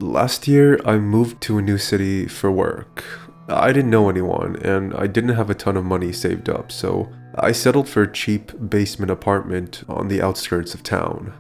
Last year, I moved to a new city for work. I didn't know anyone, and I didn't have a ton of money saved up, so I settled for a cheap basement apartment on the outskirts of town.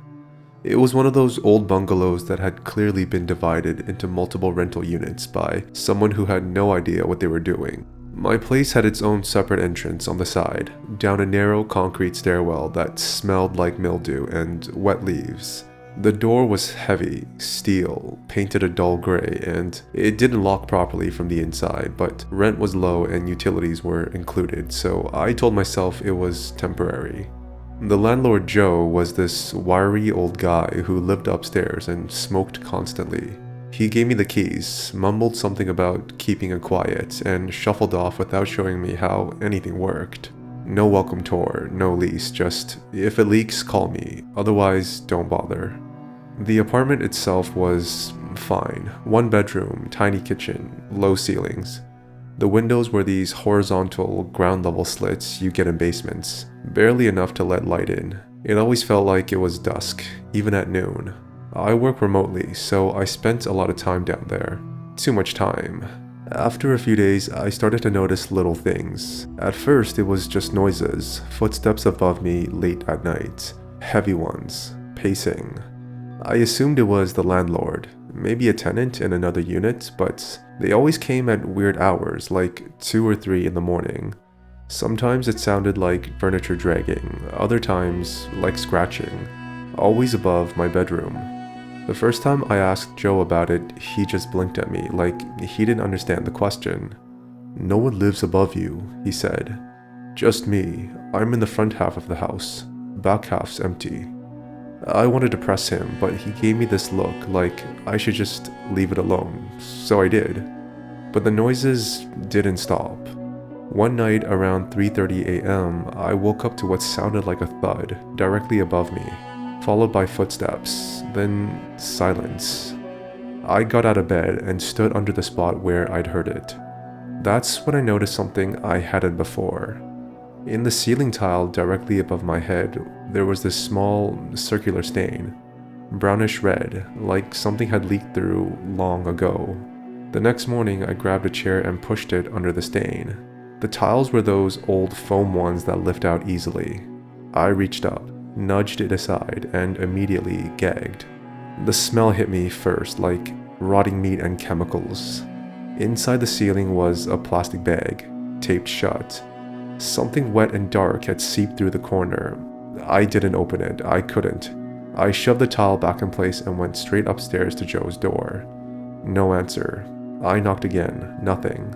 It was one of those old bungalows that had clearly been divided into multiple rental units by someone who had no idea what they were doing. My place had its own separate entrance on the side, down a narrow concrete stairwell that smelled like mildew and wet leaves. The door was heavy, steel, painted a dull gray, and it didn't lock properly from the inside, but rent was low and utilities were included, so I told myself it was temporary. The landlord, Joe, was this wiry old guy who lived upstairs and smoked constantly. He gave me the keys, mumbled something about keeping it quiet, and shuffled off without showing me how anything worked. No welcome tour, no lease, just if it leaks, call me, otherwise don't bother. The apartment itself was fine. One bedroom, tiny kitchen, low ceilings. The windows were these horizontal ground level slits you get in basements, barely enough to let light in. It always felt like it was dusk, even at noon. I work remotely, so I spent a lot of time down there. Too much time. After a few days, I started to notice little things. At first, it was just noises, footsteps above me late at night, heavy ones, pacing. I assumed it was the landlord, maybe a tenant in another unit, but they always came at weird hours, like 2 or 3 in the morning. Sometimes it sounded like furniture dragging, other times like scratching, always above my bedroom. The first time I asked Joe about it, he just blinked at me like he didn't understand the question. "No one lives above you," he said. "Just me. I'm in the front half of the house. Back half's empty." I wanted to press him, but he gave me this look like I should just leave it alone, so I did. But the noises didn't stop. One night around 3:30 a.m., I woke up to what sounded like a thud directly above me, followed by footsteps, then silence. I got out of bed and stood under the spot where I'd heard it. That's when I noticed something I hadn't before. In the ceiling tile directly above my head, there was this small, circular stain, brownish red, like something had leaked through long ago. The next morning, I grabbed a chair and pushed it under the stain. The tiles were those old foam ones that lift out easily. I reached up, nudged it aside, and immediately gagged. The smell hit me first, like rotting meat and chemicals. Inside the ceiling was a plastic bag, taped shut. Something wet and dark had seeped through the corner. I didn't open it, I couldn't. I shoved the towel back in place and went straight upstairs to Joe's door. No answer. I knocked again, nothing.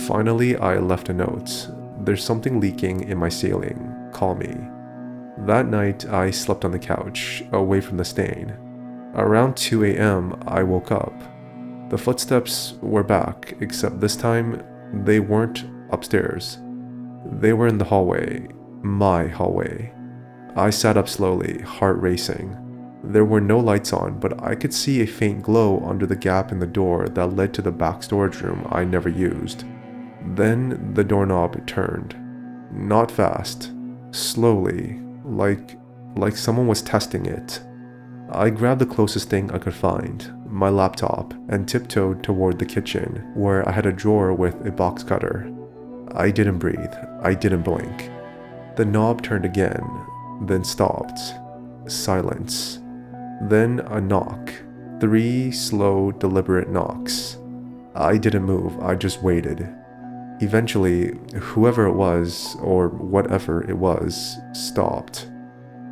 Finally, I left a note. "There's something leaking in my ceiling. Call me." That night, I slept on the couch, away from the stain. Around 2 a.m., I woke up. The footsteps were back, except this time, they weren't upstairs. They were in the hallway, my hallway. I sat up slowly, heart racing. There were no lights on, but I could see a faint glow under the gap in the door that led to the back storage room I never used. Then the doorknob turned. Not fast, slowly, like someone was testing it. I grabbed the closest thing I could find, my laptop, and tiptoed toward the kitchen, where I had a drawer with a box cutter. I didn't breathe. I didn't blink. The knob turned again, then stopped. Silence. Then a knock. 3 slow, deliberate knocks. I didn't move. I just waited. Eventually, whoever it was, or whatever it was, stopped.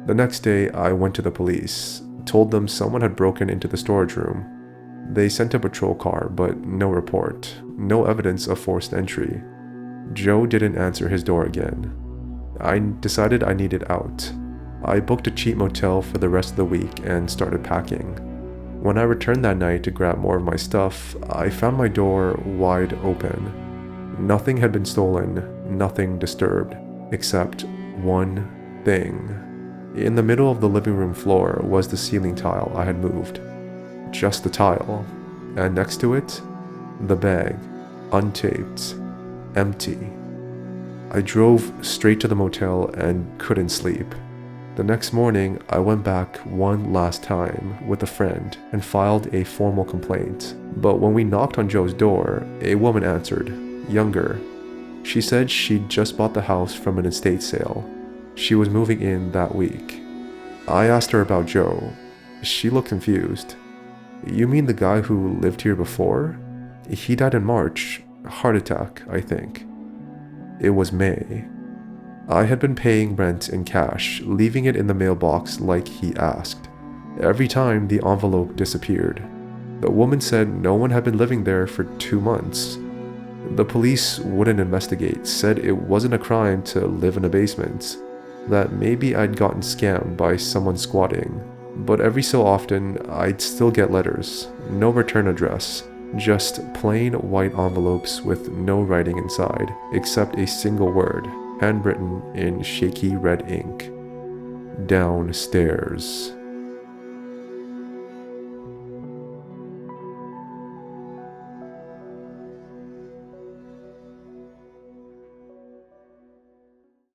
The next day, I went to the police, told them someone had broken into the storage room. They sent a patrol car, but no report. No evidence of forced entry. Joe didn't answer his door again. I decided I needed out. I booked a cheap motel for the rest of the week and started packing. When I returned that night to grab more of my stuff, I found my door wide open. Nothing had been stolen, nothing disturbed, except one thing. In the middle of the living room floor was the ceiling tile I had moved. Just the tile. And next to it, the bag, untaped. Empty. I drove straight to the motel and couldn't sleep. The next morning, I went back one last time with a friend and filed a formal complaint. But when we knocked on Joe's door, a woman answered, younger. She said she'd just bought the house from an estate sale. She was moving in that week. I asked her about Joe. She looked confused. You mean the guy who lived here before? He died in March. Heart attack, I think. It was May. I had been paying rent in cash, leaving it in the mailbox like he asked. Every time the envelope disappeared. The woman said no one had been living there for 2 months. The police wouldn't investigate, said it wasn't a crime to live in a basement, that maybe I'd gotten scammed by someone squatting. But every so often, I'd still get letters, no return address, just plain white envelopes with no writing inside, except a single word, handwritten in shaky red ink. Downstairs.